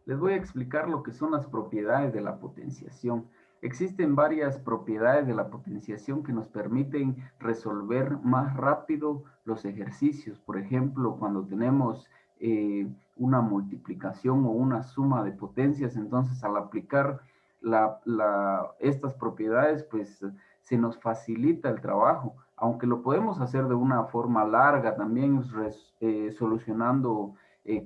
Les voy a explicar lo que son las propiedades de la potenciación. Existen varias propiedades de la potenciación que nos permiten resolver más rápido los ejercicios. Por ejemplo, cuando tenemos una multiplicación o una suma de potencias, entonces al aplicar estas propiedades, pues se nos facilita el trabajo. Aunque lo podemos hacer de una forma larga, también solucionando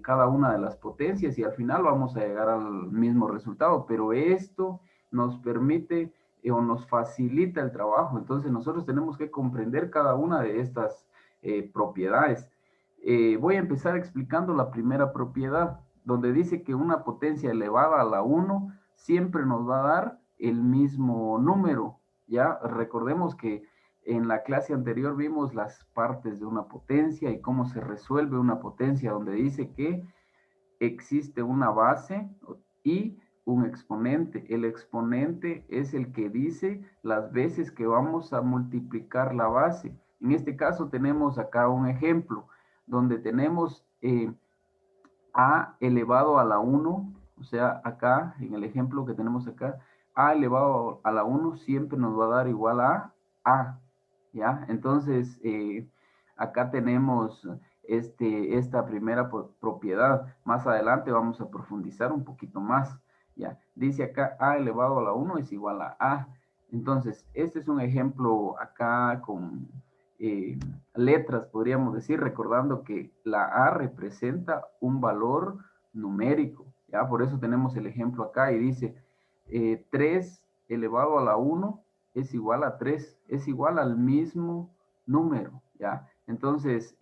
cada una de las potencias y al final vamos a llegar al mismo resultado, pero esto nos permite o nos facilita el trabajo. Entonces nosotros tenemos que comprender cada una de estas propiedades. Voy a empezar explicando la primera propiedad, donde dice que una potencia elevada a la 1 siempre nos va a dar el mismo número. Ya recordemos que en la clase anterior vimos las partes de una potencia y cómo se resuelve una potencia, donde dice que existe una base y un exponente. El exponente es el que dice las veces que vamos a multiplicar la base. En este caso tenemos acá un ejemplo donde tenemos a elevado a la 1, o sea, acá en el ejemplo que tenemos acá, a elevado a la 1 siempre nos va a dar igual a, ¿ya? Entonces, acá tenemos esta primera propiedad. Más adelante vamos a profundizar un poquito más, ¿ya? Dice acá a elevado a la 1 es igual a. Entonces, este es un ejemplo acá con eh, letras, podríamos decir, recordando que la A representa un valor numérico, ¿ya? Por eso tenemos el ejemplo acá y dice 3 elevado a la 1 es igual a 3, es igual al mismo número, ¿ya? Entonces,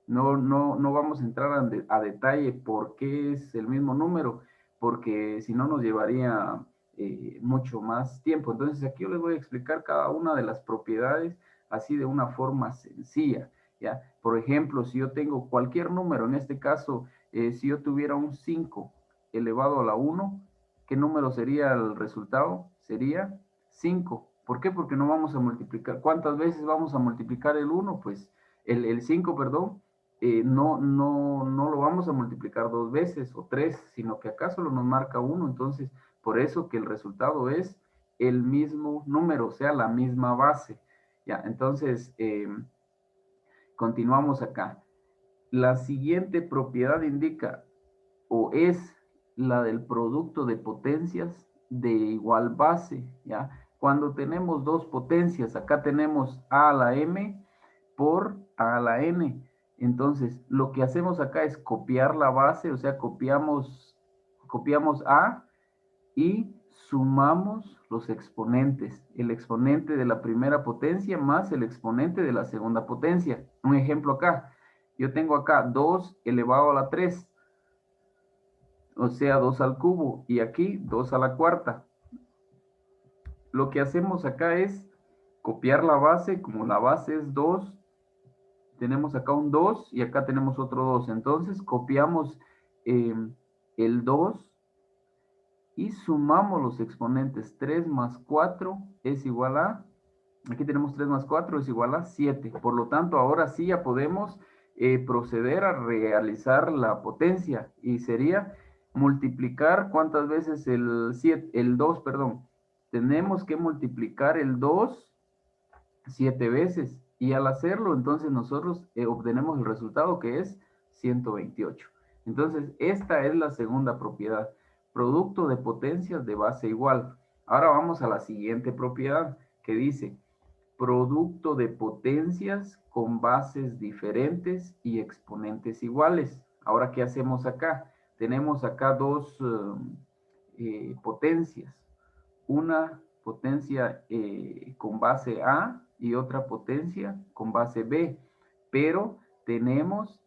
no vamos a entrar a detalle por qué es el mismo número, porque si no nos llevaría mucho más tiempo. Entonces, aquí yo les voy a explicar cada una de las propiedades así de una forma sencilla, ¿ya? Por ejemplo, si yo tengo cualquier número, en este caso, si yo tuviera un 5 elevado a la 1, ¿qué número sería el resultado? Sería 5. ¿Por qué? Porque no vamos a multiplicar. ¿Cuántas veces vamos a multiplicar el 1? Pues el 5, perdón, no lo vamos a multiplicar dos veces o tres, sino que acá solo nos marca 1. Entonces, por eso que el resultado es el mismo número, o sea, la misma base. Ya, entonces, continuamos acá. La siguiente propiedad indica o es la del producto de potencias de igual base, ¿ya? Cuando tenemos dos potencias, acá tenemos a a la m por a la n. Entonces, lo que hacemos acá es copiar la base, o sea, copiamos a y sumamos los exponentes, el exponente de la primera potencia más el exponente de la segunda potencia. Un ejemplo acá, yo tengo acá 2 elevado a la 3, o sea, 2 al cubo, y aquí 2 a la cuarta. Lo que hacemos acá es copiar la base, como la base es 2, tenemos acá un 2 y acá tenemos otro 2. Entonces copiamos el 2 y sumamos los exponentes. 3 más 4 es igual a, aquí tenemos 3 más 4 es igual a 7. Por lo tanto, ahora sí ya podemos proceder a realizar la potencia y sería multiplicar, ¿cuántas veces el 2, perdón? Tenemos que multiplicar el 2 7 veces y al hacerlo, entonces nosotros obtenemos el resultado que es 128. Entonces, esta es la segunda propiedad, producto de potencias de base igual. Ahora vamos a la siguiente propiedad que dice producto de potencias con bases diferentes y exponentes iguales. Ahora, ¿qué hacemos acá? Tenemos acá dos potencias. Una potencia con base A y otra potencia con base B, pero tenemos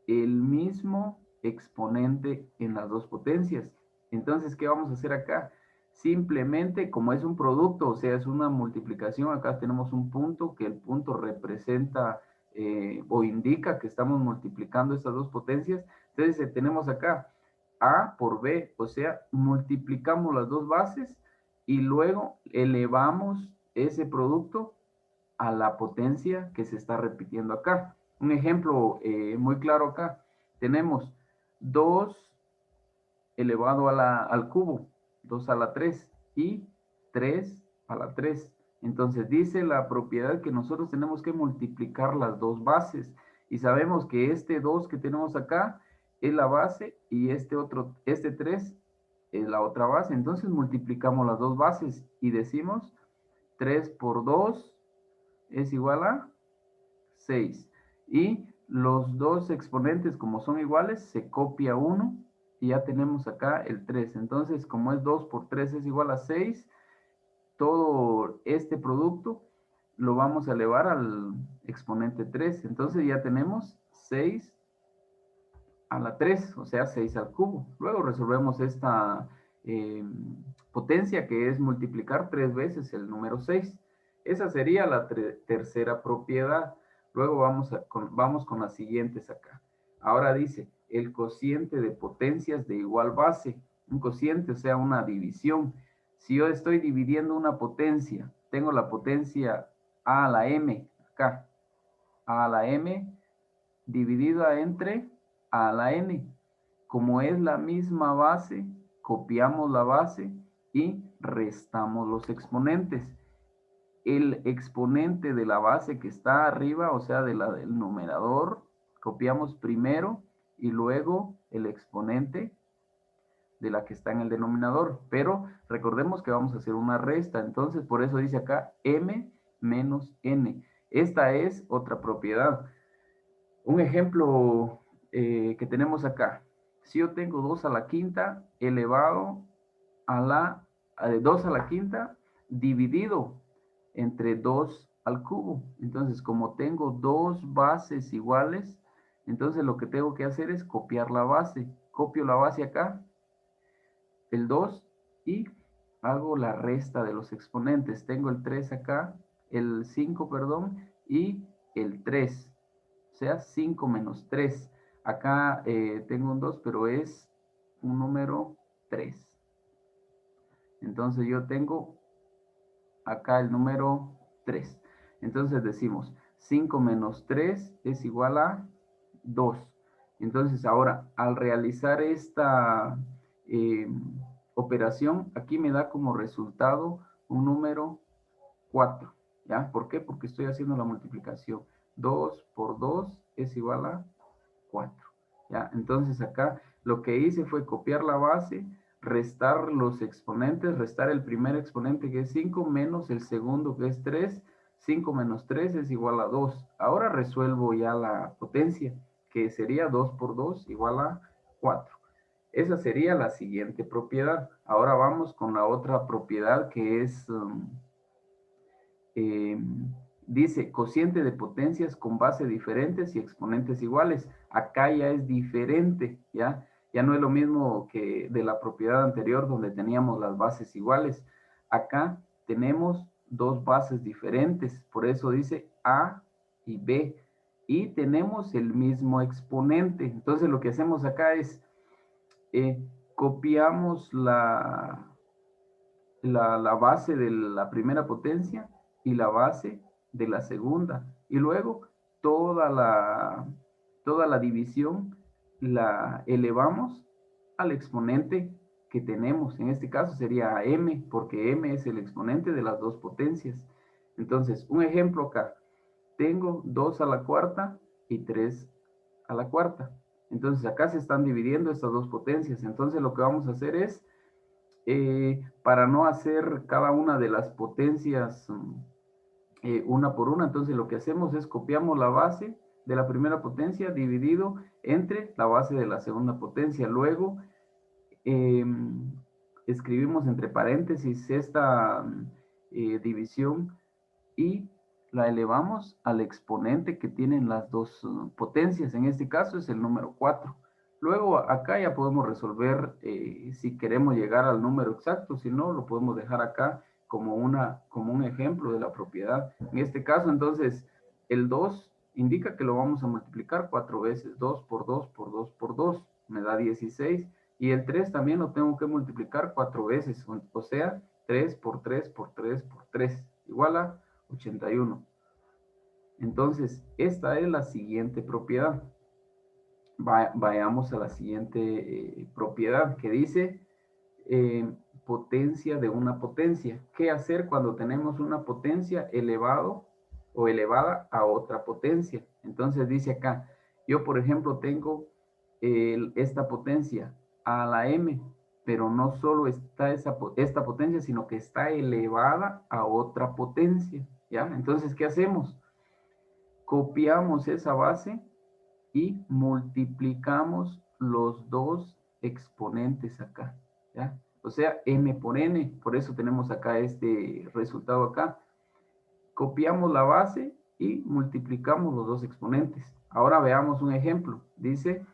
el mismo exponente en las dos potencias. Entonces, ¿qué vamos a hacer acá? Simplemente, como es un producto, o sea, es una multiplicación, acá tenemos un punto, que el punto representa o indica que estamos multiplicando estas dos potencias. Entonces, tenemos acá A por B, o sea, multiplicamos las dos bases y luego elevamos ese producto a la potencia que se está repitiendo acá. Un ejemplo muy claro acá. Tenemos 2 elevado al cubo, 2 a la 3 y 3 a la 3. Entonces dice la propiedad que nosotros tenemos que multiplicar las dos bases y sabemos que este 2 que tenemos acá es la base y este 3 es la otra base. Entonces multiplicamos las dos bases y decimos 3 por 2 es igual a 6. Y los dos exponentes, como son iguales, se copia uno y ya tenemos acá el 3. Entonces, como es 2 por 3 es igual a 6, todo este producto lo vamos a elevar al exponente 3. Entonces ya tenemos 6 a la 3, o sea, 6 al cubo. Luego resolvemos esta potencia que es multiplicar 3 veces el número 6. Esa sería la tercera propiedad. Luego vamos con las siguientes acá. Ahora dice, el cociente de potencias de igual base. Un cociente, o sea, una división. Si yo estoy dividiendo una potencia, tengo la potencia a a la m, acá, a la m dividida entre a la n. Como es la misma base, copiamos la base y restamos los exponentes. El exponente de la base que está arriba, o sea, de la del numerador, copiamos primero y luego el exponente de la que está en el denominador. Pero recordemos que vamos a hacer una resta, entonces por eso dice acá m menos n. Esta es otra propiedad. Un ejemplo que tenemos acá. Si yo tengo 2 a la quinta elevado a la 2 a la quinta dividido entre 2 al cubo. Entonces, como tengo dos bases iguales, entonces lo que tengo que hacer es copiar la base. Copio la base acá, el 2, y hago la resta de los exponentes. Tengo el 3 acá, el 5, perdón, y el 3. O sea, 5 menos 3. Acá tengo un 2, pero es un número 3. Entonces yo tengo acá el número 3. Entonces decimos 5 menos 3 es igual a 2. Entonces ahora, al realizar esta eh, operación, aquí me da como resultado un número 4. ¿Ya? ¿Por qué? Porque estoy haciendo la multiplicación. 2 por 2 es igual a 4. ¿Ya? Entonces acá lo que hice fue copiar la base, restar los exponentes, restar el primer exponente que es 5 menos el segundo que es 3. 5 menos 3 es igual a 2. Ahora resuelvo ya la potencia, que sería 2 por 2 igual a 4. Esa sería la siguiente propiedad. Ahora vamos con la otra propiedad que es... Eh, dice cociente de potencias con base diferentes y exponentes iguales. Acá ya es diferente, ¿ya? Ya no es lo mismo que de la propiedad anterior donde teníamos las bases iguales. Acá tenemos dos bases diferentes, por eso dice A y B. Y tenemos el mismo exponente. Entonces lo que hacemos acá es copiamos la base de la primera potencia y la base de la segunda. Y luego toda la división la elevamos al exponente que tenemos. En este caso sería m, porque m es el exponente de las dos potencias. Entonces, un ejemplo acá. Tengo 2 a la cuarta y 3 a la cuarta. Entonces, acá se están dividiendo estas dos potencias. Entonces, lo que vamos a hacer es para no hacer cada una de las potencias una por una. Entonces lo que hacemos es copiamos la base de la primera potencia dividido entre la base de la segunda potencia. Luego eh, escribimos entre paréntesis esta división y la elevamos al exponente que tienen las dos potencias. En este caso es el número 4. Luego acá ya podemos resolver si queremos llegar al número exacto, si no, lo podemos dejar acá como un ejemplo de la propiedad. En este caso, entonces, el 2 indica que lo vamos a multiplicar 4 veces. 2 por 2 por 2 por 2 me da 16. Y el 3 también lo tengo que multiplicar 4 veces, o sea, 3 por 3 por 3 por 3, igual a 81. Entonces, esta es la siguiente propiedad. Vayamos a la siguiente propiedad que dice potencia de una potencia. ¿Qué hacer cuando tenemos una potencia elevado o elevada a otra potencia? Entonces dice acá, yo por ejemplo tengo esta potencia a la m, pero no solo está esta potencia, sino que está elevada a otra potencia, ¿ya? Entonces, ¿qué hacemos? Copiamos esa base y multiplicamos los dos exponentes acá, ¿ya? O sea, m por n, por eso tenemos acá este resultado acá. Copiamos la base y multiplicamos los dos exponentes. Ahora veamos un ejemplo. Dice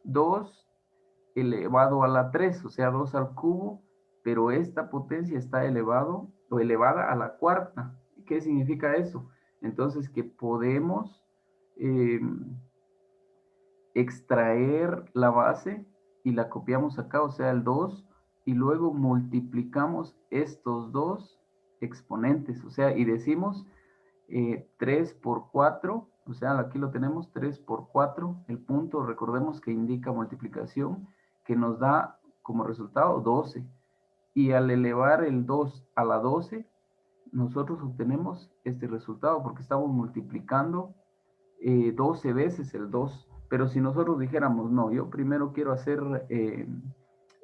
2 elevado a la 3, o sea, 2 al cubo, pero esta potencia está elevado o elevada a la cuarta. ¿Qué significa eso? Entonces, que podemos extraer la base y la copiamos acá, o sea, el 2, y luego multiplicamos estos dos exponentes, o sea, y decimos 3 por 4, o sea, aquí lo tenemos, 3 por 4, el punto, recordemos que indica multiplicación, que nos da como resultado 12, y al elevar el 2 a la 12, nosotros obtenemos este resultado, porque estamos multiplicando 12 veces el 2. Pero si nosotros dijéramos, no, yo primero quiero hacer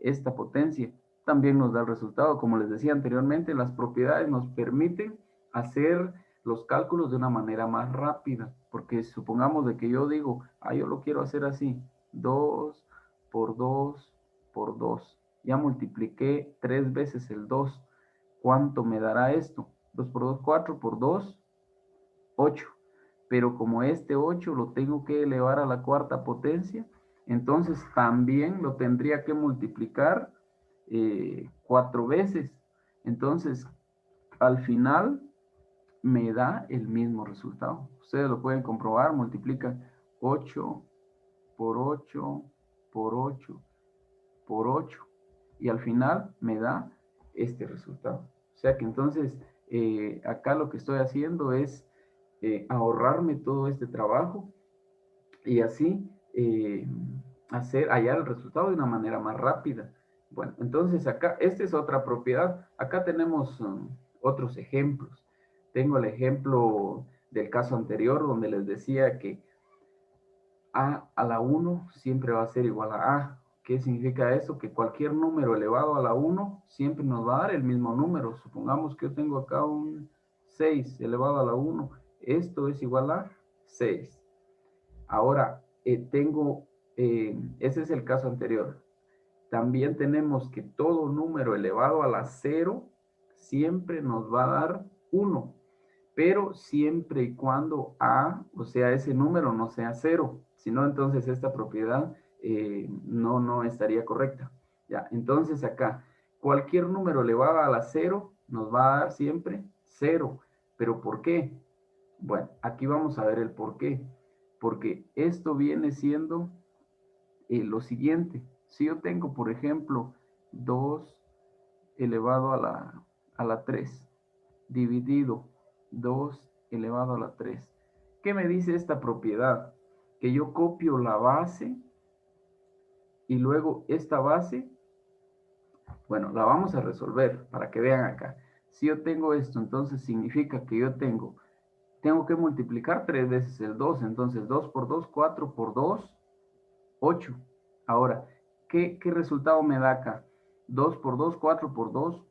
esta potencia, también nos da el resultado. Como les decía anteriormente, las propiedades nos permiten hacer los cálculos de una manera más rápida, porque supongamos de que yo digo, yo lo quiero hacer así, 2 por 2 por 2. Ya multipliqué 3 veces el 2. ¿Cuánto me dará esto? 2 por 2, 4 por 2, 8. Pero como este 8 lo tengo que elevar a la cuarta potencia, entonces también lo tendría que multiplicar 4 veces. Entonces, al final me da el mismo resultado. Ustedes lo pueden comprobar, multiplican 8 por 8 por 8 por 8 y al final me da este resultado. O sea que entonces acá lo que estoy haciendo es ahorrarme todo este trabajo y así hallar el resultado de una manera más rápida. Bueno, entonces acá, esta es otra propiedad. Acá tenemos otros ejemplos. Tengo el ejemplo del caso anterior donde les decía que a la 1 siempre va a ser igual a A. ¿Qué significa eso? Que cualquier número elevado a la 1 siempre nos va a dar el mismo número. Supongamos que yo tengo acá un 6 elevado a la 1. Esto es igual a 6. Ahora, ese es el caso anterior. También tenemos que todo número elevado a la 0 siempre nos va a dar 1, pero siempre y cuando A, o sea, ese número no sea 0, si no, entonces esta propiedad no estaría correcta. Ya, entonces acá, cualquier número elevado a la 0 nos va a dar siempre 0, pero ¿por qué? Bueno, aquí vamos a ver el por qué. Porque esto viene siendo lo siguiente. Si yo tengo, por ejemplo, 2 elevado a la 3 dividido 2 elevado a la 3. ¿Qué me dice esta propiedad? Que yo copio la base y luego esta base, bueno, la vamos a resolver para que vean acá. Si yo tengo esto, entonces significa que yo tengo que multiplicar 3 veces el 2. Entonces 2 por 2, 4 por 2, 8. Ahora, ¿qué resultado me da acá? 2 por 2, 4 por 2,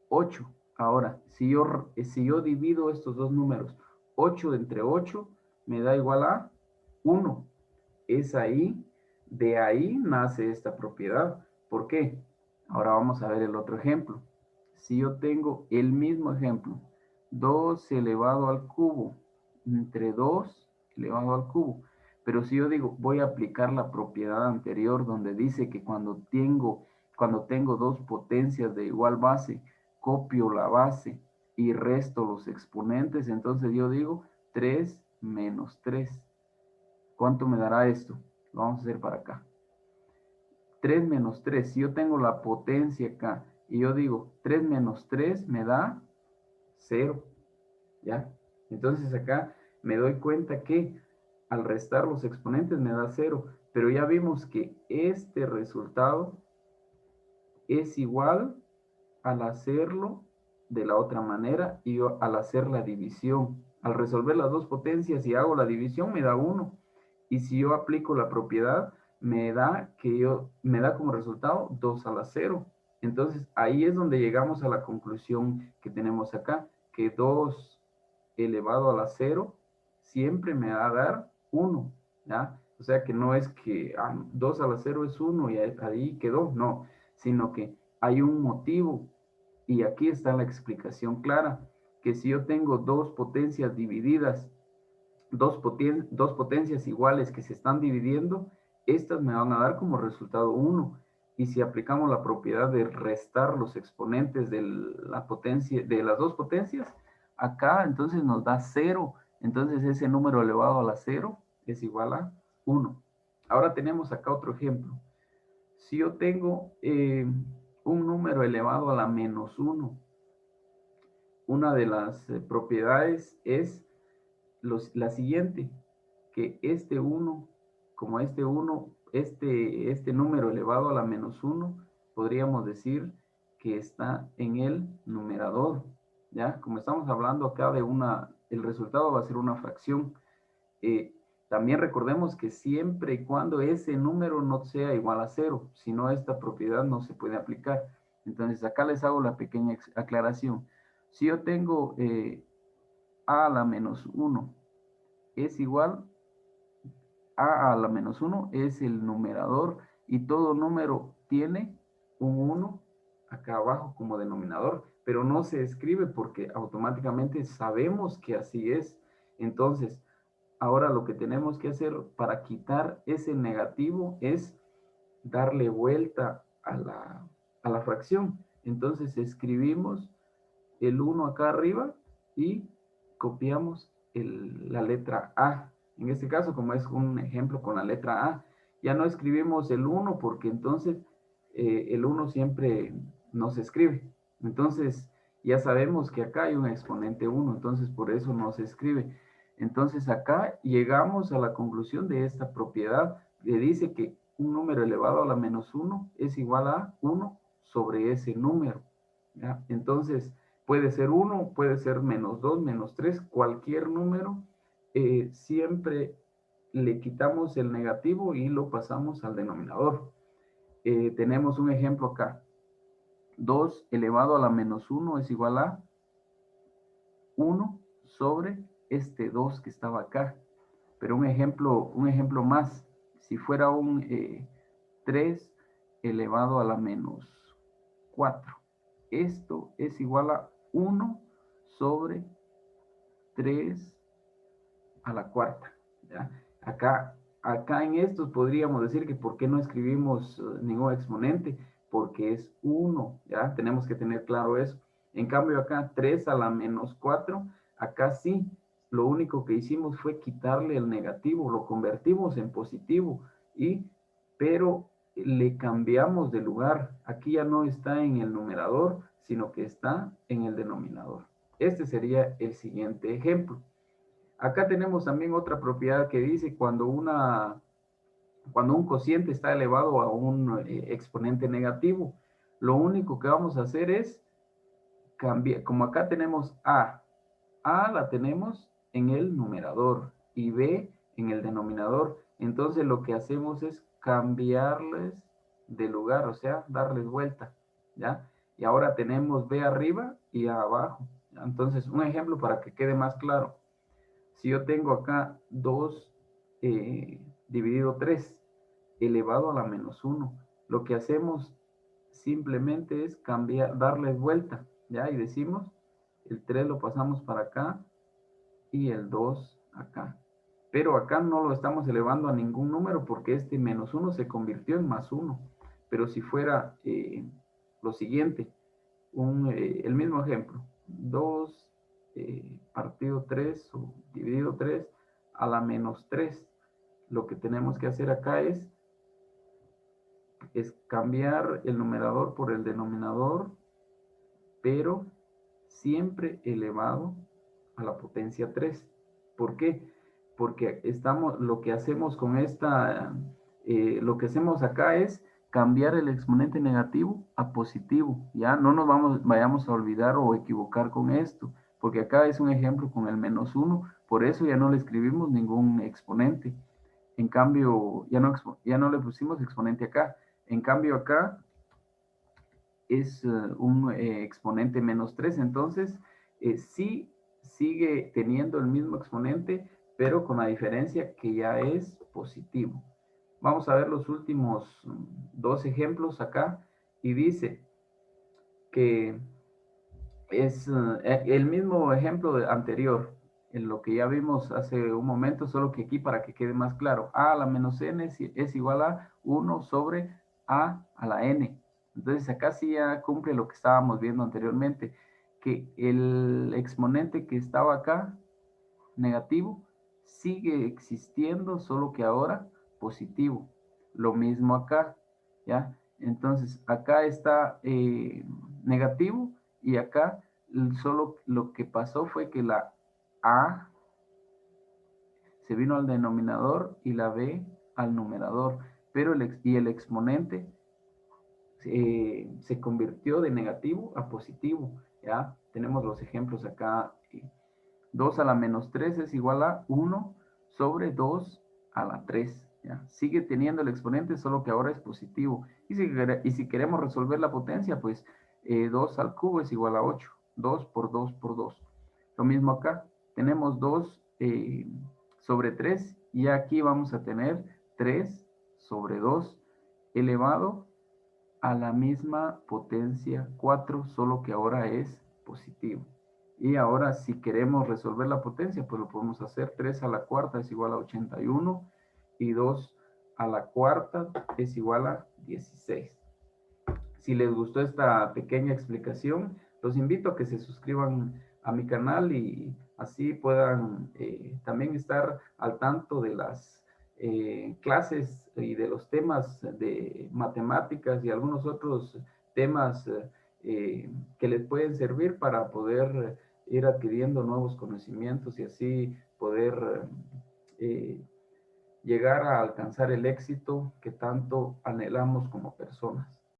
8. Ahora, si yo divido estos dos números, 8 entre 8 me da igual a 1. Es ahí, de ahí nace esta propiedad. ¿Por qué? Ahora vamos a ver el otro ejemplo. Si yo tengo el mismo ejemplo, 2 elevado al cubo entre 2 elevado al cubo. Pero si yo digo, voy a aplicar la propiedad anterior donde dice que cuando tengo dos potencias de igual base, copio la base y resto los exponentes, entonces yo digo 3 menos 3. ¿Cuánto me dará esto? Lo vamos a hacer para acá. 3 menos 3. Si yo tengo la potencia acá y yo digo 3 menos 3 me da 0. ¿Ya? Entonces acá me doy cuenta que al restar los exponentes me da 0. pero ya vimos que este resultado es igual al hacerlo de la otra manera y al hacer la división. Al resolver las dos potencias y hago la división me da 1. Y si yo aplico la propiedad, me da como resultado 2 a la 0. Entonces ahí es donde llegamos a la conclusión que tenemos acá, que 2 elevado a la 0 siempre me va a dar 1, ¿ya? O sea que no es que 2 a la 0 es 1 y ahí quedó, no, sino que hay un motivo. Y aquí está la explicación clara, que si yo tengo dos potencias divididas, dos potencias iguales que se están dividiendo, estas me van a dar como resultado 1. Y si aplicamos la propiedad de restar los exponentes de la potencia, de las dos potencias, acá entonces nos da 0. Entonces ese número elevado a la 0 es igual a 1. Ahora tenemos acá otro ejemplo. Si yo tengo un número elevado a la menos 1, una de las propiedades es la siguiente, que este 1, como este 1, este número elevado a la menos 1, podríamos decir que está en el numerador, ¿ya? Como estamos hablando acá de el resultado va a ser una fracción. También recordemos que siempre y cuando ese número no sea igual a 0, si no esta propiedad no se puede aplicar. Entonces acá les hago la pequeña aclaración. Si yo tengo a a la menos 1 es igual a la menos 1 es el numerador y todo número tiene un 1 acá abajo como denominador, pero no se escribe porque automáticamente sabemos que así es. Entonces, ahora lo que tenemos que hacer para quitar ese negativo es darle vuelta a la fracción. Entonces escribimos el 1 acá arriba y copiamos la letra A. En este caso, como es un ejemplo con la letra A, ya no escribimos el 1 porque entonces el 1 siempre no se escribe. Entonces, ya sabemos que acá hay un exponente 1, entonces por eso no se escribe. Entonces acá llegamos a la conclusión de esta propiedad que dice que un número elevado a la menos 1 es igual a 1 sobre ese número, ¿ya? Entonces, puede ser 1, puede ser menos 2, menos 3, cualquier número, siempre le quitamos el negativo y lo pasamos al denominador. Tenemos un ejemplo acá. 2 elevado a la menos 1 es igual a 1 sobre este 2 que estaba acá. Pero un ejemplo más, si fuera un 3 elevado a la menos 4. Esto es igual a 1 sobre 3 a la cuarta, ¿ya? Acá en estos podríamos decir que por qué no escribimos ningún exponente, porque es 1, ¿ya? Tenemos que tener claro eso. En cambio acá 3 a la menos 4, acá sí, lo único que hicimos fue quitarle el negativo, lo convertimos en positivo, pero le cambiamos de lugar. Aquí ya no está en el numerador, sino que está en el denominador. Este sería el siguiente ejemplo. Acá tenemos también otra propiedad que dice cuando un cociente está elevado a un exponente negativo, lo único que vamos a hacer es cambiar, como acá tenemos A la tenemos en el numerador y B en el denominador, entonces lo que hacemos es cambiarles de lugar, o sea, darles vuelta, ¿ya? Y ahora tenemos B arriba y A abajo, ¿ya? Entonces, un ejemplo para que quede más claro. Si yo tengo acá 2 dividido 3 elevado a la menos 1, lo que hacemos simplemente es darles vuelta, ¿ya? Y decimos, el 3 lo pasamos para acá y el 2 acá. Pero acá no lo estamos elevando a ningún número porque este menos 1 se convirtió en más 1. Pero si fuera lo siguiente, el mismo ejemplo, 2 partido 3 o dividido 3 a la menos 3. Lo que tenemos que hacer acá es cambiar el numerador por el denominador, pero siempre elevado a la potencia 3. ¿Por qué? Porque lo que hacemos con lo que hacemos acá es cambiar el exponente negativo a positivo, ¿ya? No nos vayamos a olvidar o equivocar con esto, porque acá es un ejemplo con el -1, por eso ya no le escribimos ningún exponente. En cambio, ya no le pusimos exponente acá. En cambio, acá es un exponente -3, entonces sí sigue teniendo el mismo exponente, pero con la diferencia que ya es positivo. Vamos a ver los últimos dos ejemplos acá, y dice que es el mismo ejemplo anterior, en lo que ya vimos hace un momento, solo que aquí para que quede más claro, a a la menos n es igual a 1 sobre a la n. Entonces acá sí ya cumple lo que estábamos viendo anteriormente, que el exponente que estaba acá, negativo, sigue existiendo, solo que ahora positivo. Lo mismo acá, ¿ya? Entonces acá está negativo, y acá solo lo que pasó fue que la A se vino al denominador y la B al numerador, pero el exponente se convirtió de negativo a positivo, ¿ya? Tenemos los ejemplos acá. 2 a la menos 3 es igual a 1 sobre 2 a la 3. ¿Ya? Sigue teniendo el exponente, solo que ahora es positivo. Y si queremos resolver la potencia, pues 2 al cubo es igual a 8. 2 por 2 por 2. Lo mismo acá. Tenemos 2 sobre 3, y aquí vamos a tener 3 sobre 2 elevado a la misma potencia 4, solo que ahora es positivo. Y ahora, si queremos resolver la potencia, pues lo podemos hacer. 3 a la cuarta es igual a 81, y 2 a la cuarta es igual a 16. Si les gustó esta pequeña explicación, los invito a que se suscriban a mi canal, y así puedan también estar al tanto de las clases y de los temas de matemáticas y algunos otros temas que les pueden servir para poder ir adquiriendo nuevos conocimientos, y así poder llegar a alcanzar el éxito que tanto anhelamos como personas.